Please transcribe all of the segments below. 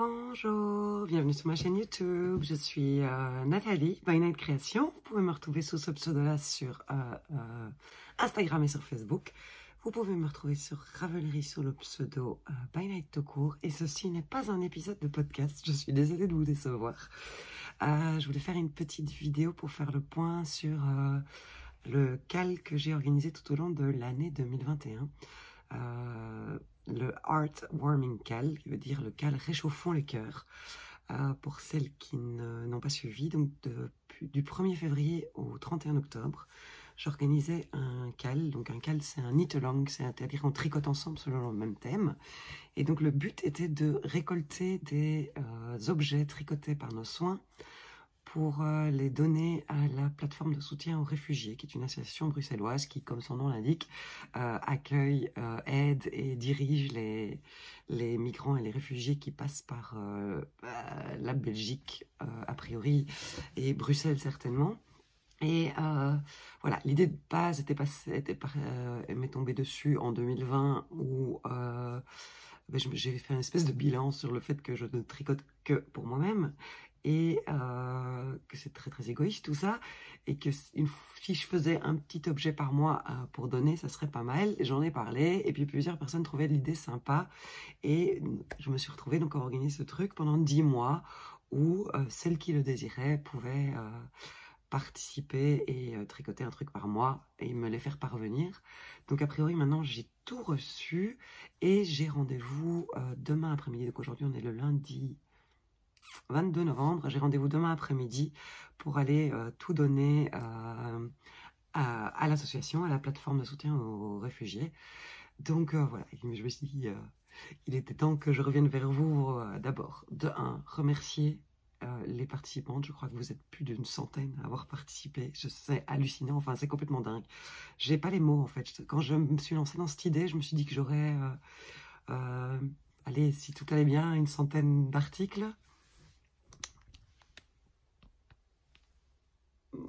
Bonjour, bienvenue sur ma chaîne YouTube. Je suis Nathalie, By Night Création. Vous pouvez me retrouver sous ce pseudo-là sur Instagram et sur Facebook. Vous pouvez me retrouver sur Ravelry sous le pseudo By Night tout court. Et ceci n'est pas un épisode de podcast, je suis désolée de vous décevoir. Je voulais faire une petite vidéo pour faire le point sur le CAL que j'ai organisé tout au long de l'année 2021. Le Heart Warming CAL, qui veut dire le CAL réchauffant les cœurs. Pour celles qui n'ont pas suivi, donc du 1er février au 31 octobre, j'organisais un CAL. Donc un CAL, c'est un knit-along, c'est-à-dire on tricote ensemble selon le même thème. Et donc le but était de récolter des objets tricotés par nos soins pour les donner à la plateforme de soutien aux réfugiés, qui est une association bruxelloise qui, comme son nom l'indique, accueille, aide et dirige les migrants et les réfugiés qui passent par la Belgique, a priori, et Bruxelles certainement. Et voilà, l'idée de base m'est tombée dessus en 2020 où j'ai fait une espèce de bilan sur le fait que je ne tricote que pour moi-même et que c'est très très égoïste tout ça, et que si je faisais un petit objet par mois pour donner, ça serait pas mal. J'en ai parlé et puis plusieurs personnes trouvaient l'idée sympa et je me suis retrouvée donc à organiser ce truc pendant 10 mois où celles qui le désiraient pouvaient participer et tricoter un truc par mois et me les faire parvenir. Donc a priori maintenant j'ai tout reçu et j'ai rendez-vous demain après-midi. Donc aujourd'hui on est le lundi 22 novembre, j'ai rendez-vous demain après-midi pour aller tout donner à l'association, à la plateforme de soutien aux réfugiés. Donc voilà, je me suis dit, il était temps que je revienne vers vous d'abord. De un, remercier les participantes. Je crois que vous êtes plus d'une centaine à avoir participé. C'est hallucinant, enfin c'est complètement dingue. J'ai pas les mots en fait. Quand je me suis lancée dans cette idée, je me suis dit que j'aurais, allez, si tout allait bien, une centaine d'articles.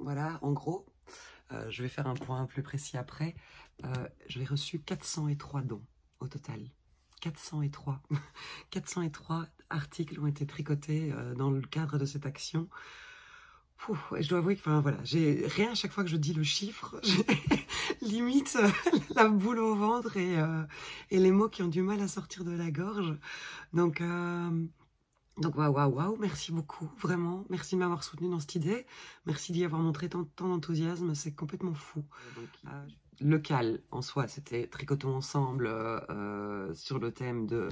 Voilà, en gros, je vais faire un point plus précis après. J'ai reçu 403 dons au total. 403. 403 articles ont été tricotés dans le cadre de cette action. Je dois avouer que, enfin voilà, j'ai rien à chaque fois que je dis le chiffre, j'ai limite la boule au ventre et les mots qui ont du mal à sortir de la gorge. Donc waouh, merci beaucoup, vraiment. Merci de m'avoir soutenu dans cette idée. Merci d'y avoir montré tant d'enthousiasme, c'est complètement fou. Le CAL, en soi, c'était tricotons ensemble sur le thème de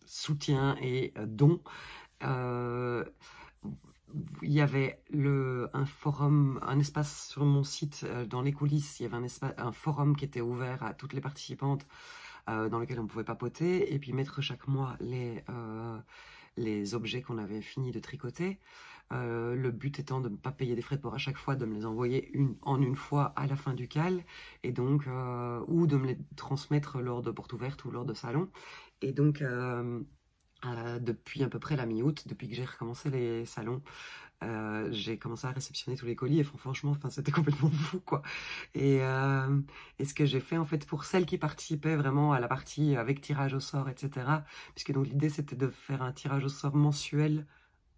soutien et dons. Il y avait un forum, un espace sur mon site, dans les coulisses, il y avait un forum qui était ouvert à toutes les participantes, dans lequel on pouvait papoter, et puis mettre chaque mois les objets qu'on avait fini de tricoter. Le but étant de ne pas payer des frais de port à chaque fois, de me les envoyer une fois à la fin du CAL, et donc, ou de me les transmettre lors de portes ouvertes ou lors de salons. Et donc, depuis à peu près la mi-août, depuis que j'ai recommencé les salons, j'ai commencé à réceptionner tous les colis et franchement, enfin, c'était complètement fou, quoi. Et ce que j'ai fait, en fait, pour celles qui participaient vraiment à la partie avec tirage au sort, etc., puisque donc l'idée, c'était de faire un tirage au sort mensuel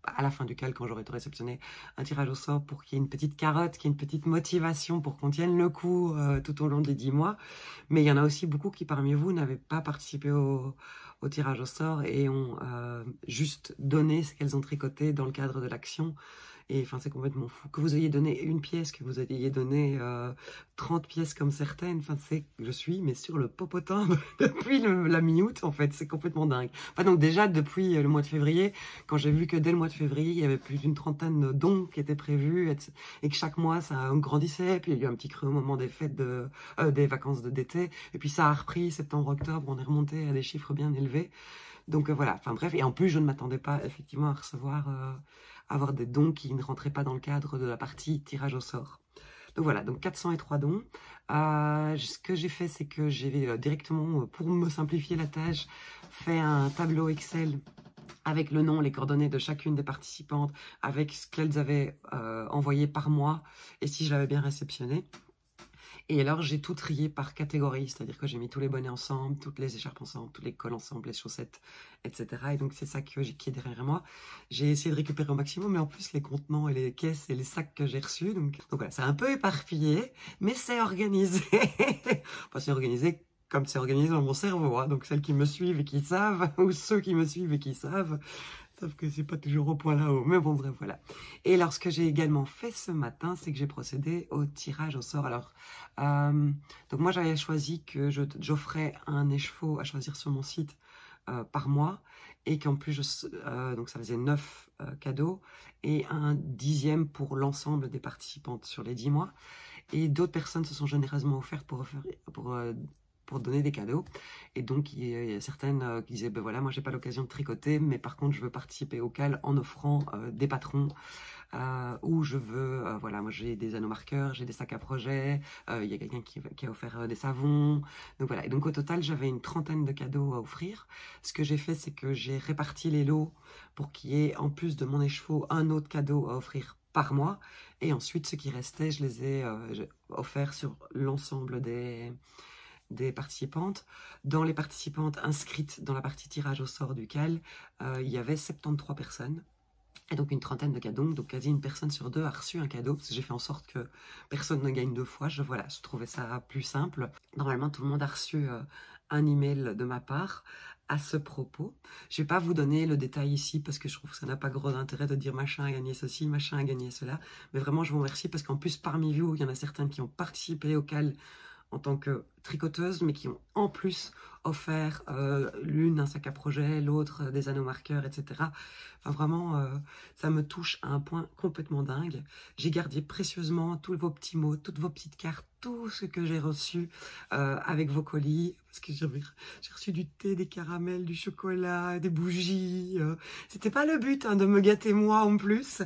à la fin du CAL, quand j'aurai tout réceptionné, un tirage au sort pour qu'il y ait une petite carotte, qu'il y ait une petite motivation pour qu'on tienne le coup tout au long des 10 mois. Mais il y en a aussi beaucoup qui, parmi vous, n'avaient pas participé au tirage au sort et ont juste donné ce qu'elles ont tricoté dans le cadre de l'action. Et enfin, c'est complètement fou. Que vous ayez donné une pièce, que vous ayez donné 30 pièces comme certaines, enfin, je suis mais sur le popotin depuis la mi-août, en fait. C'est complètement dingue. Enfin, donc déjà, depuis le mois de février, quand j'ai vu que dès le mois de février, il y avait plus d'une trentaine de dons qui étaient prévus et que chaque mois, ça grandissait. Puis il y a eu un petit creux au moment des fêtes des vacances d'été. Et puis ça a repris septembre-octobre. On est remonté à des chiffres bien élevés. Donc voilà, enfin bref. Et en plus, je ne m'attendais pas effectivement à recevoir... avoir des dons qui ne rentraient pas dans le cadre de la partie tirage au sort. Donc voilà, donc 403 dons. Ce que j'ai fait, c'est que j'ai directement, pour me simplifier la tâche, fait un tableau Excel avec le nom, les coordonnées de chacune des participantes, avec ce qu'elles avaient envoyé par mois et si je l'avais bien réceptionné. Et alors, j'ai tout trié par catégorie, c'est-à-dire que j'ai mis tous les bonnets ensemble, toutes les écharpes ensemble, tous les cols ensemble, les chaussettes, etc. Et donc, c'est ça qui est derrière moi. J'ai essayé de récupérer au maximum, mais en plus, les contenants et les caisses et les sacs que j'ai reçus. Donc voilà, c'est un peu éparpillé, mais c'est organisé. Enfin, c'est organisé comme c'est organisé dans mon cerveau, hein. Donc, celles qui me suivent et qui savent, ou ceux qui me suivent et qui savent que c'est pas toujours au point là-haut. Mais bon, bref, voilà. Et alors, ce que j'ai également fait ce matin, c'est que j'ai procédé au tirage au sort. Alors, donc moi, j'avais choisi que j'offrais un écheveau à choisir sur mon site par mois. Et qu'en plus, donc ça faisait 9 cadeaux et un 10e pour l'ensemble des participantes sur les 10 mois. Et d'autres personnes se sont généreusement offertes pour donner des cadeaux. Et donc, il y a certaines qui disaient, ben voilà, moi, j'ai pas l'occasion de tricoter, mais par contre, je veux participer au CAL en offrant des patrons, ou je veux, voilà, moi, j'ai des anneaux marqueurs, j'ai des sacs à projet, il y a quelqu'un qui a offert des savons. Donc, voilà. Et donc, au total, j'avais une trentaine de cadeaux à offrir. Ce que j'ai fait, c'est que j'ai réparti les lots pour qu'il y ait, en plus de mon écheveau, un autre cadeau à offrir par mois. Et ensuite, ce qui restait, je les ai offerts sur l'ensemble des participantes. Dans les participantes inscrites dans la partie tirage au sort du CAL, il y avait 73 personnes. Et donc une trentaine de cadeaux, donc quasi une personne sur deux a reçu un cadeau, parce que j'ai fait en sorte que personne ne gagne deux fois. Voilà, je trouvais ça plus simple. Normalement, tout le monde a reçu un email de ma part à ce propos. Je ne vais pas vous donner le détail ici, parce que je trouve que ça n'a pas gros intérêt de dire machin a gagné ceci, machin a gagné cela. Mais vraiment, je vous remercie, parce qu'en plus, parmi vous, il y en a certaines qui ont participé au CAL en tant que tricoteuse, mais qui ont en plus offert l'une un sac à projet, l'autre des anneaux marqueurs, etc. Enfin vraiment, ça me touche à un point complètement dingue. J'ai gardé précieusement tous vos petits mots, toutes vos petites cartes, tout ce que j'ai reçu avec vos colis, parce que j'ai reçu du thé, des caramels, du chocolat, des bougies. C'était pas le but hein, de me gâter moi en plus.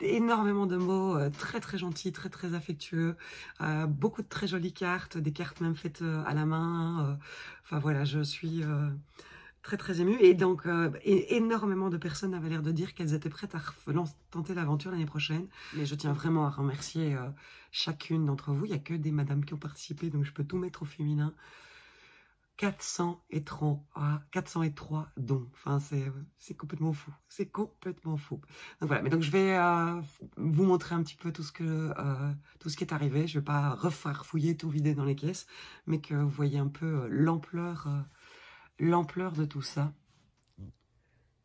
Énormément de mots très très gentils, très très affectueux, beaucoup de très jolies cartes, des cartes même faites à la main. Enfin voilà, je suis très très émue. Et donc, énormément de personnes avaient l'air de dire qu'elles étaient prêtes à tenter l'aventure l'année prochaine. Mais je tiens vraiment à remercier chacune d'entre vous. Il n'y a que des madames qui ont participé, donc je peux tout mettre au féminin. 403 dons. Enfin, c'est complètement fou. C'est complètement fou. Donc voilà. Mais donc je vais vous montrer un petit peu tout ce qui est arrivé. Je vais pas refarfouiller, tout vider dans les caisses, mais que vous voyez un peu l'ampleur de tout ça.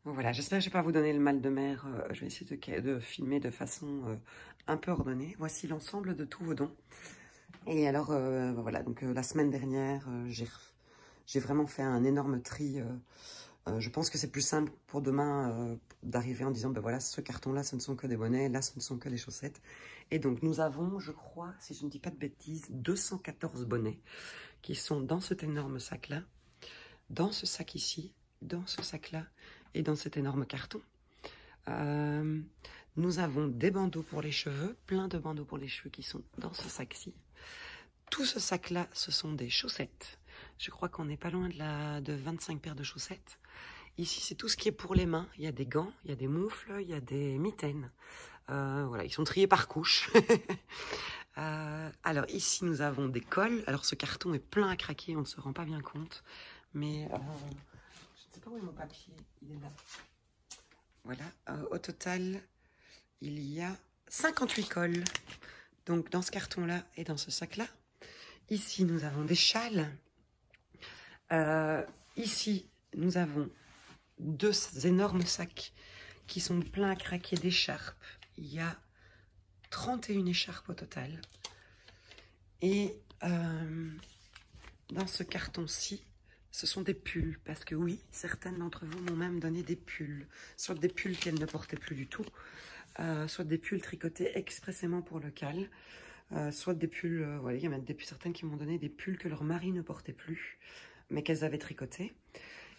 Donc voilà. J'espère que je vais pas vous donner le mal de mer. Je vais essayer de filmer de façon un peu ordonnée. Voici l'ensemble de tous vos dons. Et alors voilà. Donc la semaine dernière, j'ai vraiment fait un énorme tri. Je pense que c'est plus simple pour demain d'arriver en disant, ben voilà, ce carton-là, ce ne sont que des bonnets, là, ce ne sont que des chaussettes. Et donc, nous avons, je crois, si je ne dis pas de bêtises, 214 bonnets qui sont dans cet énorme sac-là, dans ce sac ici, dans ce sac-là et dans cet énorme carton. Nous avons des bandeaux pour les cheveux, plein de bandeaux pour les cheveux qui sont dans ce sac-ci. Tout ce sac-là, ce sont des chaussettes. Je crois qu'on n'est pas loin de 25 paires de chaussettes. Ici, c'est tout ce qui est pour les mains. Il y a des gants, il y a des moufles, il y a des mitaines. Voilà, ils sont triés par couche. Alors ici, nous avons des cols. Alors ce carton est plein à craquer, on ne se rend pas bien compte. Mais je ne sais pas où est mon papier. Il est là. Voilà, au total, il y a 58 cols. Donc dans ce carton-là et dans ce sac-là. Ici, nous avons des châles. Ici, nous avons deux énormes sacs qui sont pleins à craquer d'écharpes. Il y a 31 écharpes au total. Et dans ce carton-ci, ce sont des pulls. Parce que oui, certaines d'entre vous m'ont même donné des pulls. Soit des pulls qu'elles ne portaient plus du tout, soit des pulls tricotés expressément pour le CAL. Soit des pulls, voilà, il y a même certaines qui m'ont donné des pulls que leur mari ne portait plus, mais qu'elles avaient tricotés.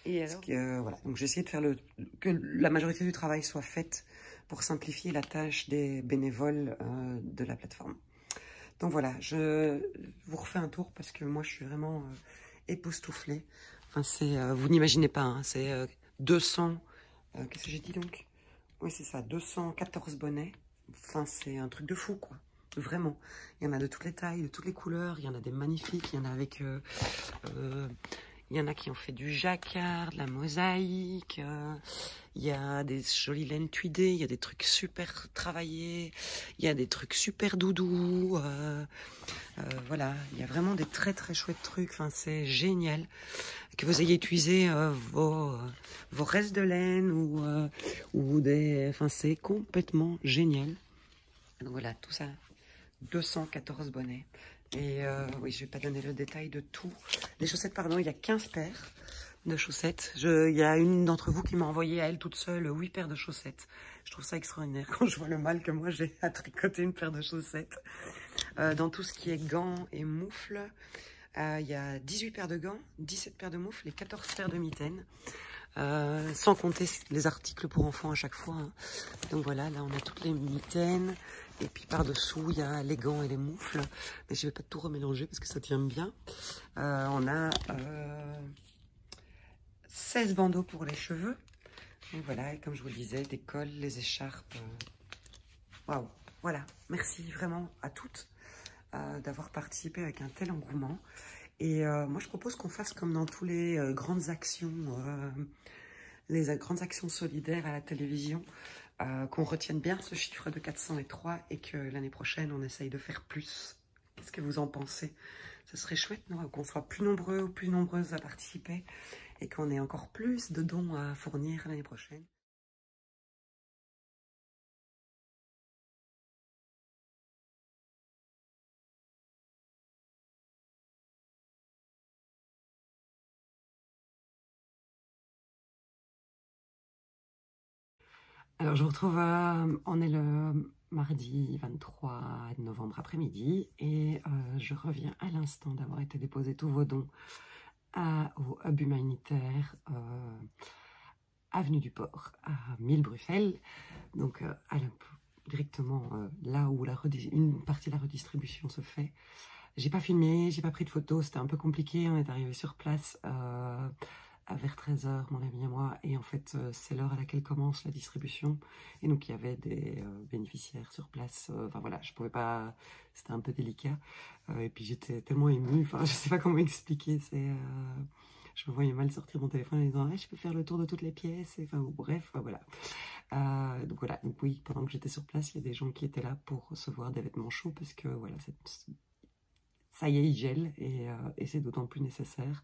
Et alors, voilà, donc j'ai essayé de faire que la majorité du travail soit faite pour simplifier la tâche des bénévoles de la plateforme. Donc voilà, je vous refais un tour parce que moi je suis vraiment époustouflée. Enfin, vous n'imaginez pas, hein, c'est 200, qu'est-ce que j'ai dit donc? Oui c'est ça, 214 bonnets. Enfin c'est un truc de fou quoi. Vraiment, il y en a de toutes les tailles, de toutes les couleurs, il y en a des magnifiques, il y en a avec... il y en a qui ont fait du jacquard, de la mosaïque, il y a des jolies laines tweedées, il y a des trucs super travaillés, il y a des trucs super doudous, voilà, il y a vraiment des très très chouettes trucs, enfin c'est génial. Que vous ayez utilisé vos restes de laine ou des... Enfin c'est complètement génial. Donc voilà, tout ça, 214 bonnets. Et oui, je vais pas donner le détail de tout. Les chaussettes, pardon, il y a 15 paires de chaussettes. Il y a une d'entre vous qui m'a envoyé à elle toute seule 8 paires de chaussettes. Je trouve ça extraordinaire quand je vois le mal que moi j'ai à tricoter une paire de chaussettes. Dans tout ce qui est gants et moufles, il y a 18 paires de gants, 17 paires de moufles et 14 paires de mitaines. Sans compter les articles pour enfants à chaque fois. Hein. Donc voilà, là on a toutes les mitaines. Et puis par-dessous, il y a les gants et les moufles. Mais je ne vais pas tout remélanger parce que ça tient bien. On a 16 bandeaux pour les cheveux. Et voilà, et comme je vous le disais, des cols, les écharpes. Waouh, voilà. Merci vraiment à toutes d'avoir participé avec un tel engouement. Et moi, je propose qu'on fasse comme dans tous les grandes actions solidaires à la télévision. Qu'on retienne bien ce chiffre de 403 et que l'année prochaine, on essaye de faire plus. Qu'est-ce que vous en pensez? Ce serait chouette, non? Qu'on soit plus nombreux ou plus nombreuses à participer et qu'on ait encore plus de dons à fournir l'année prochaine. Alors, je vous retrouve, on est le mardi 23 novembre après-midi et je reviens à l'instant d'avoir été déposer tous vos dons au hub humanitaire avenue du Port à Mille-Bruxelles, donc directement là où une partie de la redistribution se fait. J'ai pas filmé, j'ai pas pris de photos, c'était un peu compliqué, on est arrivé sur place vers 13 h, mon ami et moi, et en fait c'est l'heure à laquelle commence la distribution, et donc il y avait des bénéficiaires sur place, enfin voilà, je pouvais pas, c'était un peu délicat, et puis j'étais tellement émue, enfin je sais pas comment expliquer, je me voyais mal sortir mon téléphone en disant je peux faire le tour de toutes les pièces, et, enfin bref, voilà. Donc voilà, donc oui, pendant que j'étais sur place, il y a des gens qui étaient là pour recevoir des vêtements chauds, parce que voilà, ça y est, il gèle, et c'est d'autant plus nécessaire.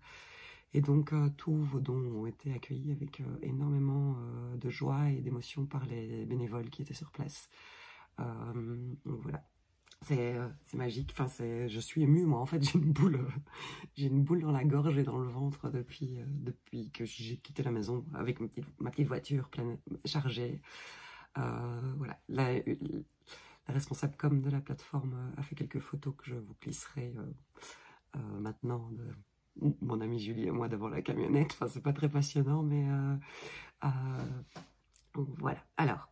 Et donc, tous vos dons ont été accueillis avec énormément de joie et d'émotion par les bénévoles qui étaient sur place. Donc voilà, c'est magique. Enfin, je suis émue, moi. En fait, j'ai une boule dans la gorge et dans le ventre depuis que j'ai quitté la maison avec ma petite voiture pleine, chargée. Voilà, la responsable com de la plateforme a fait quelques photos que je vous glisserai maintenant de mon amie Julie et moi devant la camionnette. Enfin, c'est pas très passionnant, mais voilà. Alors,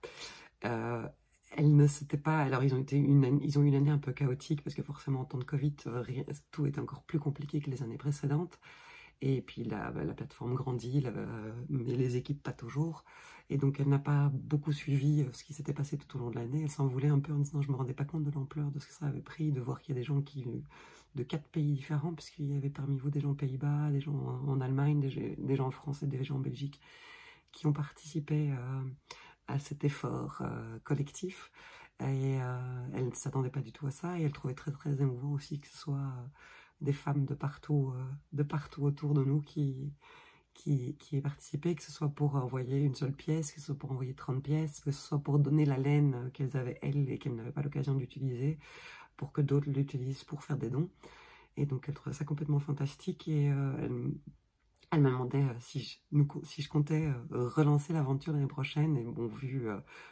elle ne s'était pas. Alors, ils ont eu une année un peu chaotique parce que forcément, en temps de Covid, tout est encore plus compliqué que les années précédentes. Et puis la plateforme grandit, mais les équipes pas toujours. Et donc elle n'a pas beaucoup suivi ce qui s'était passé tout au long de l'année. Elle s'en voulait un peu en disant je me rendais pas compte de l'ampleur de ce que ça avait pris, de voir qu'il y a des gens de 4 pays différents, puisqu'il y avait parmi vous des gens aux Pays-Bas, des gens en Allemagne, des gens en France et des gens en Belgique, qui ont participé à cet effort collectif. Et elle ne s'attendait pas du tout à ça, et elle trouvait très très émouvant aussi que ce soit des femmes de partout autour de nous qui aient participé, que ce soit pour envoyer une seule pièce, que ce soit pour envoyer 30 pièces, que ce soit pour donner la laine qu'elles avaient elles et qu'elles n'avaient pas l'occasion d'utiliser, pour que d'autres l'utilisent pour faire des dons. Et donc elle trouvait ça complètement fantastique, et elle me demandait si je comptais relancer l'aventure l'année prochaine. Et bon, vu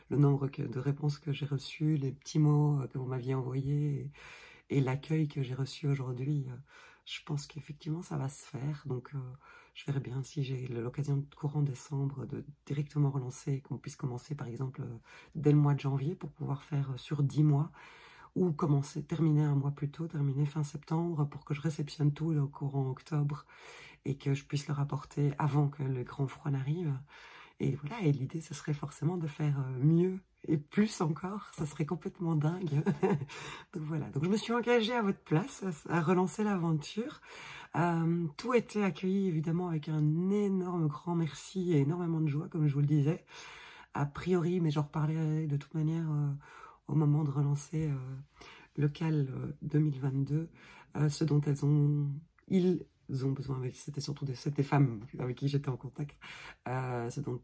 le nombre de réponses que j'ai reçues, les petits mots que vous m'aviez envoyés, et l'accueil que j'ai reçu aujourd'hui, je pense qu'effectivement ça va se faire. Donc je verrai bien si j'ai l'occasion courant décembre de directement relancer, qu'on puisse commencer par exemple dès le mois de janvier pour pouvoir faire sur 10 mois, ou terminer un mois plus tôt, terminer fin septembre, pour que je réceptionne tout au courant octobre et que je puisse le rapporter avant que le grand froid n'arrive. Et voilà, et l'idée ce serait forcément de faire mieux et plus encore, ça serait complètement dingue. Donc voilà, donc je me suis engagée à votre place à relancer l'aventure. Tout était accueilli évidemment avec un énorme grand merci et énormément de joie, comme je vous le disais. A priori, mais j'en reparlerai de toute manière au moment de relancer Local 2022, ce dont ils ont besoin, c'était surtout des femmes avec qui j'étais en contact, ce dont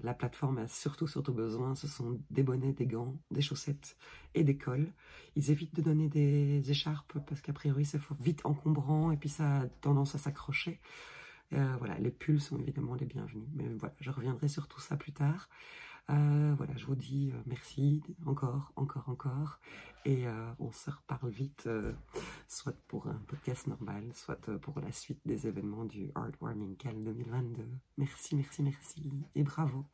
la plateforme a surtout besoin, ce sont des bonnets, des gants, des chaussettes et des cols. Ils évitent de donner des écharpes parce qu'a priori c'est vite encombrant et puis ça a tendance à s'accrocher. Voilà, les pulls sont évidemment les bienvenus, mais voilà, je reviendrai sur tout ça plus tard. Voilà, je vous dis merci encore, et on se reparle vite, soit pour un podcast normal, soit pour la suite des événements du Heartwarming Cal 2022. Merci, et bravo.